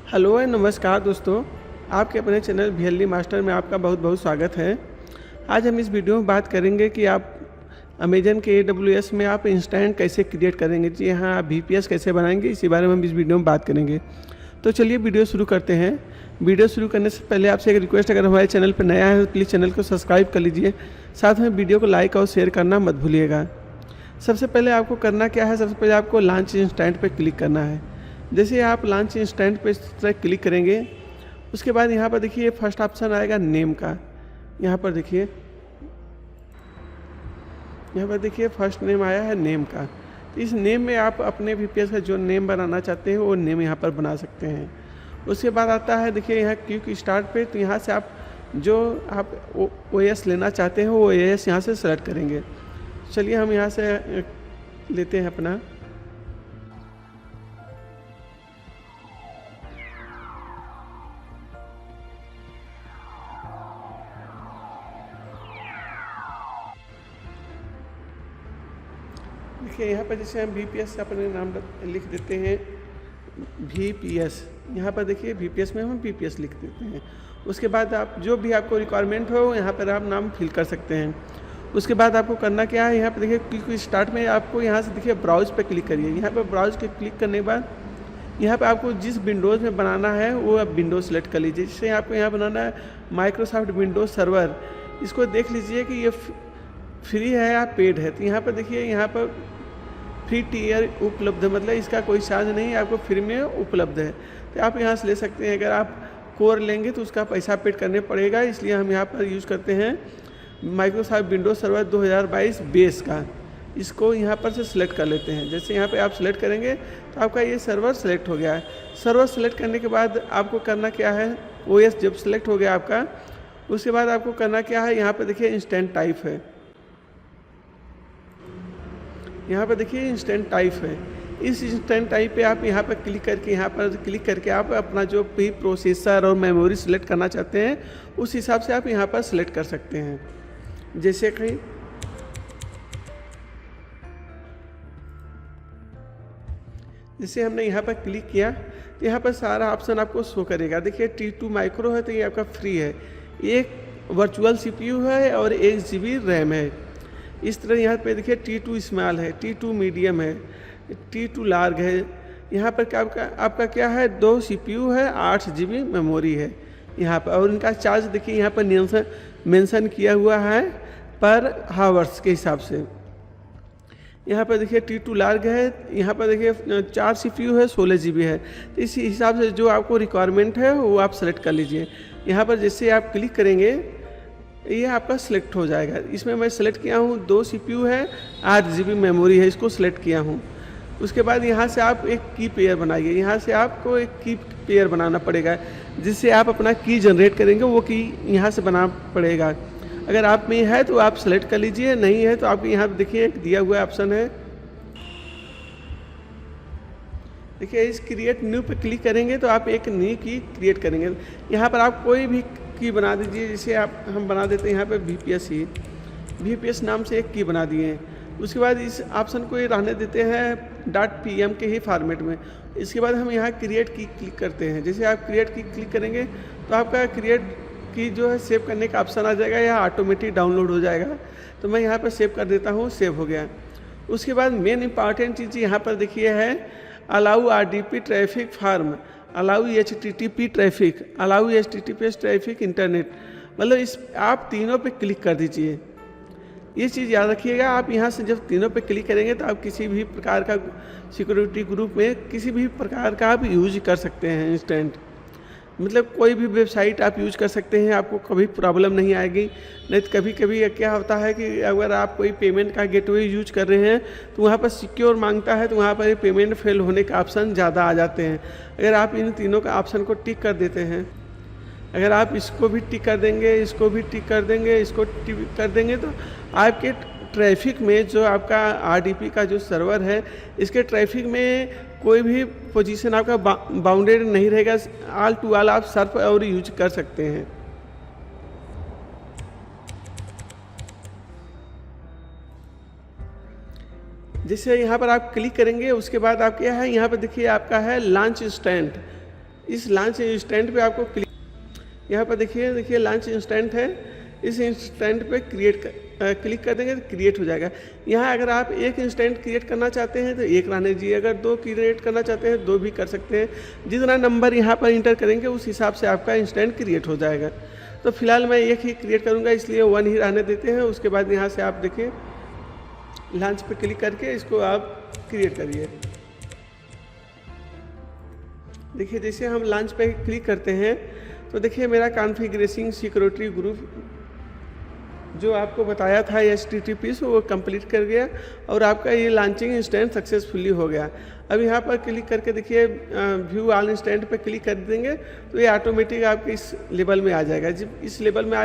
Hello and नमस्कार दोस्तों, आपके अपने चैनल वीएलडी मास्टर में आपका बहुत बहुत स्वागत है। आज हम इस वीडियो में बात करेंगे कि आप अमेजन के AWS में आप इंस्टेंट कैसे क्रिएट करेंगे। जी हाँ, आप VPS कैसे बनाएंगे, इसी बारे में हम इस वीडियो में बात करेंगे। तो चलिए वीडियो शुरू करते हैं। वीडियो शुरू करने से पहले आपसे एक रिक्वेस्ट, अगर हमारे चैनल पर नया है तो प्लीज़ चैनल को सब्सक्राइब कर लीजिए, साथ में वीडियो को लाइक और शेयर करना मत भूलिएगा। सबसे पहले आपको करना क्या है, सबसे पहले आपको लॉन्च इंस्टेंट पर क्लिक करना है। जैसे आप लॉन्च इंस्टेंट पे इस तरह क्लिक करेंगे, उसके बाद यहाँ पर देखिए फर्स्ट ऑप्शन आएगा नेम का। यहाँ पर देखिए फर्स्ट नेम आया है नेम का। तो इस नेम में आप अपने VPS का जो नेम बनाना चाहते हैं वो नेम यहाँ पर बना सकते हैं। उसके बाद आता है देखिए यहाँ क्विक स्टार्ट पे, तो यहाँ से आप जो आप OS लेना चाहते हैं वो OS यहाँ से सेलेक्ट करेंगे। चलिए हम यहाँ से लेते हैं अपना। देखिए यहाँ पर जैसे हम VPS से अपने नाम लिख देते हैं VPS। यहाँ पर देखिए VPS में हम VPS लिख देते हैं। उसके बाद आप जो भी आपको रिक्वायरमेंट हो यहाँ पर आप नाम फिल कर सकते हैं। उसके बाद आपको करना क्या है, यहाँ पर देखिए क्लिक स्टार्ट में आपको यहाँ से देखिए ब्राउज पे क्लिक करिए। यहाँ पर ब्राउज के क्लिक करने के बाद यहाँ पर आपको जिस विंडोज़ में बनाना है वो आप विंडोज़ सेलेक्ट कर लीजिए। जैसे आपको यहाँ बनाना है माइक्रोसॉफ्ट विंडोज़ सर्वर। इसको देख लीजिए कि ये फ्री है या पेड है। तो यहाँ पर देखिए यहाँ पर फ्री टीयर उपलब्ध है, मतलब इसका कोई चार्ज नहीं है, आपको फ्री में उपलब्ध है। तो आप यहाँ से ले सकते हैं। अगर आप कोर लेंगे तो उसका पैसा पेड करने पड़ेगा, इसलिए हम यहाँ पर यूज़ करते हैं माइक्रोसॉफ्ट विंडोज सर्वर 2022 बेस का। इसको यहाँ पर से सिलेक्ट कर लेते हैं। जैसे यहाँ पे आप सिलेक्ट करेंगे तो आपका ये सर्वर सेलेक्ट हो गया है। सर्वर सेलेक्ट करने के बाद आपको करना क्या है, OS जब सेलेक्ट हो गया आपका, उसके बाद आपको करना क्या है, यहाँ पर देखिए इंस्टेंट टाइप है। यहाँ पर देखिए इंस्टेंट टाइप है। इस इंस्टेंट टाइप पे आप यहाँ पर क्लिक करके आप अपना जो भी प्रोसेसर और मेमोरी सेलेक्ट करना चाहते हैं उस हिसाब से आप यहाँ पर सेलेक्ट कर सकते हैं। जैसे कि हमने यहाँ पर क्लिक किया तो यहाँ पर सारा ऑप्शन आपको शो करेगा। देखिए T2 माइक्रो है तो ये आपका फ्री है, एक वर्चुअल CPU है और 1 GB रैम है। इस तरह यहाँ पे देखिए T2 स्मॉल है, T2 मीडियम है, T2 लार्ज है। यहाँ पर क्या आपका क्या है, 2 CPU है, 8 GB मेमोरी है यहाँ पर। और इनका चार्ज देखिए यहाँ पर मेंशन किया हुआ है पर हावर्स के हिसाब से। यहाँ पर देखिए T2 लार्ज है, यहाँ पर देखिए 4 CPU है, 16 GB है। तो इसी हिसाब से जो आपको रिक्वायरमेंट है वो आप सेलेक्ट कर लीजिए। यहाँ पर जैसे आप क्लिक करेंगे ये आपका सिलेक्ट हो जाएगा। इसमें मैं सेलेक्ट किया हूँ 2 CPU है, 8 GB मेमोरी है, इसको सिलेक्ट किया हूँ। उसके बाद यहाँ से आप एक की पेयर बनाइए। यहाँ से आपको एक की पेयर बनाना पड़ेगा, जिससे आप अपना की जनरेट करेंगे, वो की यहाँ से बनाना पड़ेगा। अगर आप में है तो आप सेलेक्ट कर लीजिए, नहीं है तो आपको यहाँ देखिए एक दिया हुआ ऑप्शन है। देखिए इस क्रिएट न्यू पे क्लिक करेंगे तो आप एक न्यू की क्रिएट करेंगे। यहाँ पर आप कोई भी की बना दीजिए। जैसे हम बना देते हैं यहाँ पे VPS नाम से एक की बना दिए। उसके बाद इस ऑप्शन को ये रहने देते हैं .pm के ही फॉर्मेट में। इसके बाद हम यहाँ क्रिएट की क्लिक करते हैं। जैसे आप क्रिएट की क्लिक करेंगे तो आपका क्रिएट की जो है सेव करने का ऑप्शन आ जाएगा या ऑटोमेटिक डाउनलोड हो जाएगा। तो मैं यहाँ पर सेव कर देता हूँ, सेव हो गया। उसके बाद मेन इंपॉर्टेंट चीज़ यहाँ पर देखिए है allow RDP traffic form, allow HTTP traffic, allow HTTPS traffic internet. मतलब इस आप तीनों पे क्लिक कर दीजिए। ये चीज़ याद रखिएगा, आप यहाँ से जब तीनों पे क्लिक करेंगे तो आप किसी भी प्रकार का सिक्योरिटी ग्रुप में किसी भी प्रकार का आप यूज कर सकते हैं इंस्टेंट। मतलब कोई भी वेबसाइट आप यूज कर सकते हैं, आपको कभी प्रॉब्लम नहीं आएगी। नहीं तो कभी कभी क्या होता है कि अगर आप कोई पेमेंट का गेटवे यूज कर रहे हैं तो वहाँ पर सिक्योर मांगता है, तो वहाँ पर पेमेंट फेल होने का ऑप्शन ज़्यादा आ जाते हैं। अगर आप इन तीनों का ऑप्शन को टिक कर देते हैं, अगर आप इसको भी टिक कर देंगे, इसको भी टिक कर देंगे, इसको टिक कर देंगे, तो आपके ट्रैफिक में जो आपका RDP का जो सर्वर है, इसके ट्रैफिक में कोई भी पोजीशन आपका बाउंडेड नहीं रहेगा। ऑल टू ऑल आप सर्फ और यूज कर सकते हैं। जैसे यहाँ पर आप क्लिक करेंगे, उसके बाद आप क्या है, यहाँ पर देखिए आपका है लॉन्च इंस्टेंट। इस लॉन्च इंस्टेंट पे आपको क्लिक, यहाँ पर देखिए लॉन्च इंस्टेंट है, इस इंस्टेंट पे क्लिक कर देंगे तो क्रिएट हो जाएगा। यहाँ अगर आप एक इंस्टेंट क्रिएट करना चाहते हैं तो एक रहने दीजिए, अगर 2 क्रिएट करना चाहते हैं 2 भी कर सकते हैं। जितना नंबर यहाँ पर इंटर करेंगे उस हिसाब से आपका इंस्टेंट क्रिएट हो जाएगा। तो फिलहाल मैं एक ही क्रिएट करूँगा, इसलिए 1 ही रहने देते हैं। उसके बाद यहाँ से आप देखिए लॉन्च पे क्लिक करके इसको आप क्रिएट करिए। देखिए जैसे हम लॉन्च पे क्लिक करते हैं तो देखिए मेरा कॉन्फ़िगरेशन सिक्योरिटी ग्रुप जो आपको बताया था HTTP से वो कंप्लीट कर गया और आपका ये लॉन्चिंग इंस्टेंट सक्सेसफुली हो गया। अब यहाँ पर क्लिक करके देखिए व्यू ऑल इंस्टेंट पे क्लिक कर देंगे तो ये ऑटोमेटिक आपके इस लेवल में आ जाएगा। जब इस लेवल में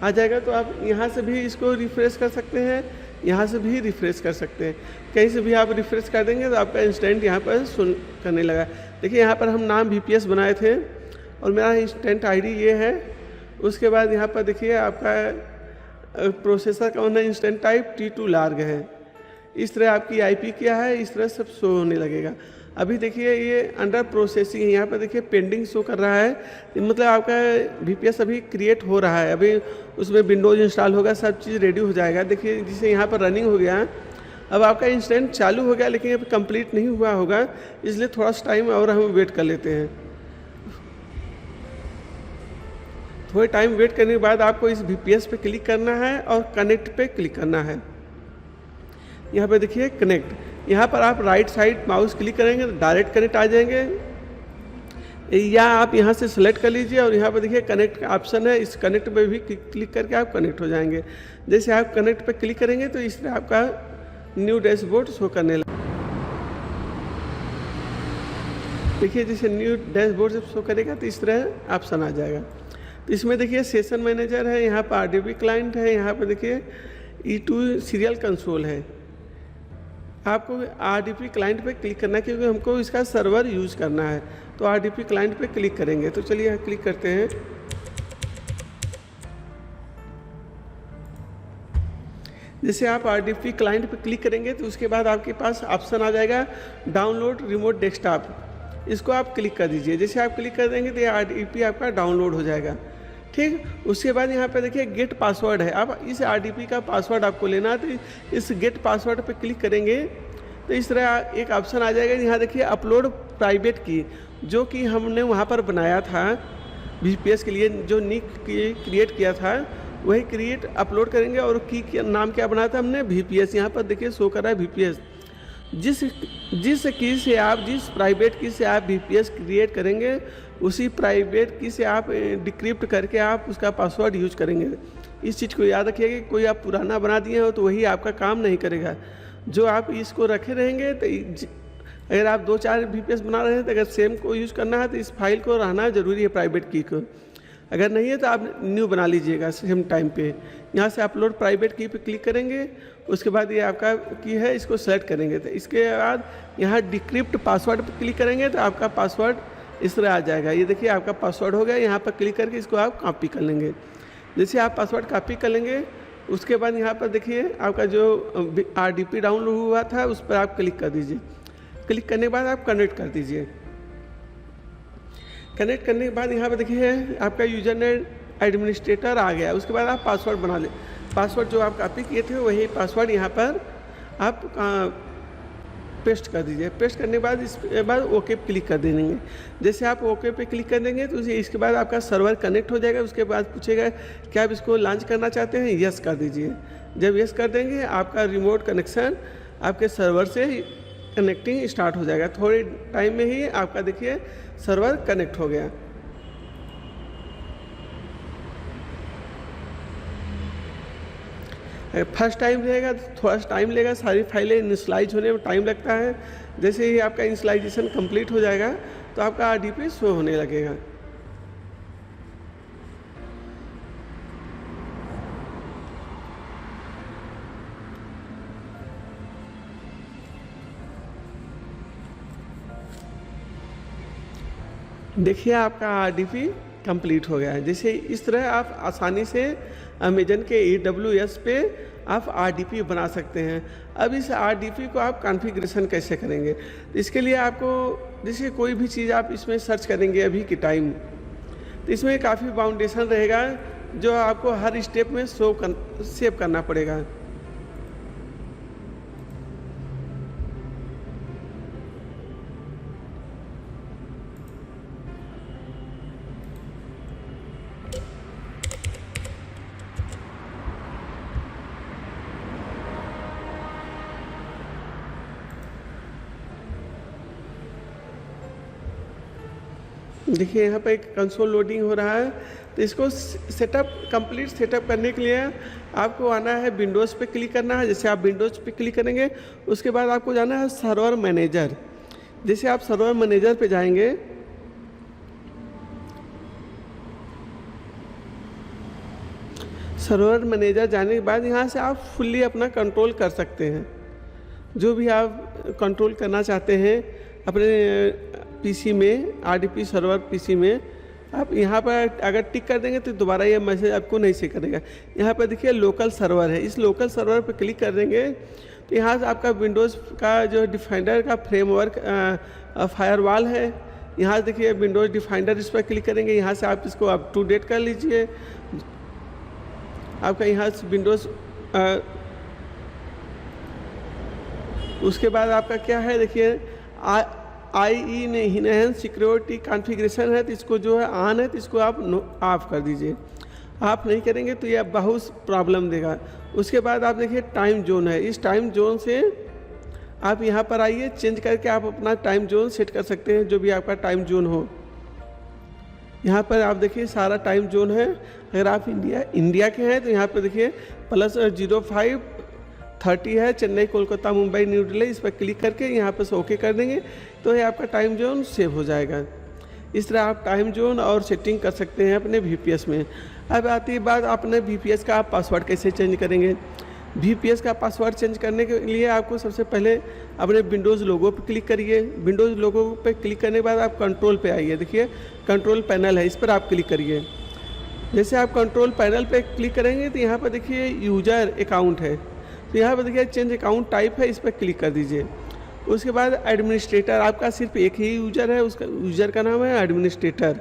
आ जाएगा तो आप यहाँ से भी इसको रिफ़्रेश कर सकते हैं, यहाँ से भी रिफ़्रेश कर सकते हैं, कहीं से भी आप रिफ़्रेश कर देंगे तो आपका इंस्टेंट यहाँ पर सुन करने लगा। देखिए यहाँ पर हम नाम VPS बनाए थे और मेरा इंस्टेंट ID ये है। उसके बाद यहाँ पर देखिए आपका प्रोसेसर कौन है, इंस्टेंट टाइप T2 लार्ग है। इस तरह आपकी IP क्या है, इस तरह सब शो होने लगेगा। अभी देखिए ये अंडर प्रोसेसिंग है, यहाँ पर देखिए पेंडिंग शो कर रहा है, मतलब आपका VPS अभी क्रिएट हो रहा है। अभी उसमें विंडोज़ इंस्टॉल होगा, सब चीज़ रेडी हो जाएगा। देखिए जिसे यहाँ पर रनिंग हो गया, अब आपका इंस्टेंट चालू हो गया लेकिन अब कंप्लीट नहीं हुआ होगा, इसलिए थोड़ा सा टाइम और हम वेट कर लेते हैं। थोड़े टाइम वेट करने के बाद आपको इस VPS पे क्लिक करना है और कनेक्ट पे क्लिक करना है। यहाँ पे देखिए कनेक्ट, यहाँ पर आप राइट साइड माउस क्लिक करेंगे तो डायरेक्ट कनेक्ट आ जाएंगे, या आप यहाँ से सेलेक्ट कर लीजिए और यहाँ पर देखिए कनेक्ट का ऑप्शन है, इस कनेक्ट पे भी क्लिक करके आप कनेक्ट हो जाएंगे। जैसे आप कनेक्ट पे क्लिक करेंगे तो इस तरह आपका न्यू डैशबोर्ड शो करने लगा। देखिए जैसे न्यू डैशबोर्ड जब शो करेगा तो इस तरह ऑप्शन आ जाएगा। तो इसमें देखिए सेशन मैनेजर है, यहाँ पर RDP क्लाइंट है, यहाँ पर देखिए E2 सीरियल कंसोल है। आपको RDP क्लाइंट पे क्लिक करना है क्योंकि हमको इसका सर्वर यूज़ करना है, तो RDP क्लाइंट पे क्लिक करेंगे। तो चलिए क्लिक करते हैं। जैसे आप RDP क्लाइंट पे क्लिक करेंगे तो उसके बाद आपके पास ऑप्शन आ जाएगा डाउनलोड रिमोट डेस्कटॉप, इसको आप क्लिक कर दीजिए। जैसे आप क्लिक कर देंगे तो ये RDP आपका डाउनलोड हो जाएगा। ठीक, उसके बाद यहाँ पे देखिए गेट पासवर्ड है। अब इस RDP का पासवर्ड आपको लेना है तो इस गेट पासवर्ड पे क्लिक करेंगे तो इस तरह एक ऑप्शन आ जाएगा। यहाँ देखिए अपलोड प्राइवेट की, जो कि हमने वहाँ पर बनाया था VPS के लिए, जो निक क्रिएट किया था वही क्रिएट अपलोड करेंगे। और की नाम क्या बनाया था हमने, VPS। यहाँ पर देखिए शो कर रहा है VPS। जिस प्राइवेट की से आप VPS क्रिएट करेंगे उसी प्राइवेट की से आप डिक्रिप्ट करके आप उसका पासवर्ड यूज करेंगे। इस चीज़ को याद रखिएगा, कोई आप पुराना बना दिए हो तो वही आपका काम नहीं करेगा। जो आप इसको रखे रहेंगे तो अगर आप 2-4 VPS बना रहे हैं तो अगर सेम को यूज़ करना है तो इस फाइल को रहना ज़रूरी है, प्राइवेट की को। अगर नहीं है तो आप न्यू बना लीजिएगा सेम टाइम पे। यहाँ से अपलोड प्राइवेट की पे क्लिक करेंगे, उसके बाद ये आपका की है, इसको सेलेक्ट करेंगे। तो इसके बाद यहाँ डिक्रिप्ट पासवर्ड पर क्लिक करेंगे तो आपका पासवर्ड इस तरह आ जाएगा। ये देखिए आपका पासवर्ड हो गया। यहाँ पर क्लिक करके इसको आप कॉपी कर लेंगे। जैसे आप पासवर्ड कॉपी कर लेंगे उसके बाद यहाँ पर देखिए आपका जो RDP डाउनलोड हुआ था उस पर आप क्लिक कर दीजिए। क्लिक करने के बाद आप कनेक्ट कर दीजिए। कनेक्ट करने के बाद यहाँ पर देखिए आपका यूजर नेम एडमिनिस्ट्रेटर आ गया। उसके बाद आप पासवर्ड बना ले, पासवर्ड जो आप कॉपी किए थे वही पासवर्ड यहाँ पर आप पेस्ट कर दीजिए। पेस्ट करने के बाद इसके बाद ओके पे क्लिक कर देंगे। जैसे आप ओके पे क्लिक कर देंगे तो इसके बाद आपका सर्वर कनेक्ट हो जाएगा। उसके बाद पूछेगा क्या आप इसको लॉन्च करना चाहते हैं, यस कर दीजिए। जब यस कर देंगे आपका रिमोट कनेक्शन आपके सर्वर से कनेक्टिंग स्टार्ट हो जाएगा। थोड़े टाइम में ही आपका देखिए सर्वर कनेक्ट हो गया। फर्स्ट टाइम रहेगा थोड़ा सा टाइम लेगा, सारी फाइलें इनिशियलाइज होने में टाइम लगता है। जैसे ही आपका इनिशियलाइजेशन कंप्लीट हो जाएगा तो आपका RDP शो होने लगेगा। देखिए आपका RDP कंप्लीट हो गया है। जैसे इस तरह आप आसानी से अमेजन के AWS पे आप RDP बना सकते हैं। अब इस RDP को आप कॉन्फ़िगरेशन कैसे करेंगे, तो इसके लिए आपको जैसे कोई भी चीज़ आप इसमें सर्च करेंगे अभी के टाइम, तो इसमें काफ़ी बाउंडेशन रहेगा जो आपको हर स्टेप में सेव करना पड़ेगा। देखिए यहाँ पे एक कंसोल लोडिंग हो रहा है, तो इसको कंप्लीट सेटअप करने के लिए आपको आना है विंडोज़ पे क्लिक करना है। जैसे आप विंडोज़ पे क्लिक करेंगे उसके बाद आपको जाना है सर्वर मैनेजर। जैसे आप सर्वर मैनेजर पे जाएंगे, सर्वर मैनेजर जाने के बाद यहाँ से आप फुल्ली अपना कंट्रोल कर सकते हैं। जो भी आप कंट्रोल करना चाहते हैं अपने पीसी में, RDP सर्वर पीसी में, आप यहाँ पर अगर टिक कर देंगे तो दोबारा ये मैसेज आपको नहीं से करेगा। यहाँ पर देखिए लोकल सर्वर है, इस लोकल सर्वर पर क्लिक कर देंगे तो यहाँ से आपका विंडोज़ का जो डिफाइंडर का फ्रेमवर्क फायरवॉल है, यहाँ देखिए विंडोज़ डिफाइंडर, इस पर क्लिक करेंगे। यहाँ से आप इसको अप टू डेट कर लीजिए। आपका यहाँ से विंडोज़ उसके बाद आपका क्या है, देखिए IE इनहेंस सिक्योरिटी कॉन्फ़िगरेशन है, तो इसको जो है ऑन है, तो इसको आप ऑफ कर दीजिए। आप नहीं करेंगे तो ये बहुत प्रॉब्लम देगा। उसके बाद आप देखिए टाइम जोन है, इस टाइम जोन से आप यहाँ पर आइए, चेंज करके आप अपना टाइम जोन सेट कर सकते हैं, जो भी आपका टाइम जोन हो। यहाँ पर आप देखिए सारा टाइम जोन है। अगर आप इंडिया के हैं तो यहाँ पर देखिए +05:30 है, चेन्नई, कोलकाता, मुंबई, न्यू दिल्ली, इस पर क्लिक करके यहाँ पर ओके कर देंगे तो ये आपका टाइम जोन सेव हो जाएगा। इस तरह आप टाइम जोन और सेटिंग कर सकते हैं अपने VPS में। अब आती है बात अपने VPS का आप पासवर्ड कैसे चेंज करेंगे। VPS का पासवर्ड चेंज करने के लिए आपको सबसे पहले अपने विंडोज़ लोगो पर क्लिक करिए। विंडोज़ लोगो पे क्लिक करने के बाद आप कंट्रोल पे आइए, देखिए कंट्रोल पैनल है, इस पर आप क्लिक करिए। जैसे आप कंट्रोल पैनल पे क्लिक करेंगे तो यहाँ पर देखिए यूजर अकाउंट है, तो यहाँ पर देखिए चेंज अकाउंट टाइप है, इस पर क्लिक कर दीजिए। उसके बाद एडमिनिस्ट्रेटर, आपका सिर्फ एक ही यूजर है, उसका यूजर का नाम है एडमिनिस्ट्रेटर,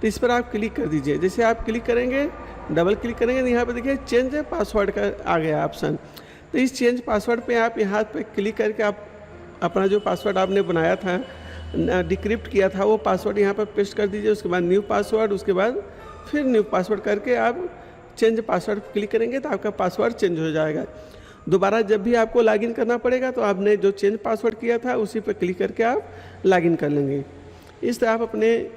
तो इस पर आप क्लिक कर दीजिए। जैसे आप क्लिक करेंगे, डबल क्लिक करेंगे तो यहाँ पर देखिए चेंज पासवर्ड का आ गया ऑप्शन। तो इस चेंज पासवर्ड पे आप यहाँ पे क्लिक करके आप अपना जो पासवर्ड आपने बनाया था, डिक्रिप्ट किया था, वो पासवर्ड यहाँ पर पेस्ट कर दीजिए। उसके बाद न्यू पासवर्ड, उसके बाद फिर न्यू पासवर्ड करके आप चेंज पासवर्ड क्लिक करेंगे तो आपका पासवर्ड चेंज हो जाएगा। दोबारा जब भी आपको लॉगिन करना पड़ेगा तो आपने जो चेंज पासवर्ड किया था उसी पर क्लिक करके आप लॉगिन कर लेंगे। इस तरह आप अपने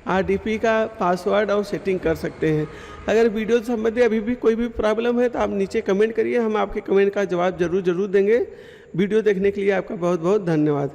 RDP का पासवर्ड और सेटिंग कर सकते हैं। अगर वीडियो से संबंधित अभी भी कोई भी प्रॉब्लम है तो आप नीचे कमेंट करिए, हम आपके कमेंट का जवाब जरूर देंगे। वीडियो देखने के लिए आपका बहुत बहुत धन्यवाद।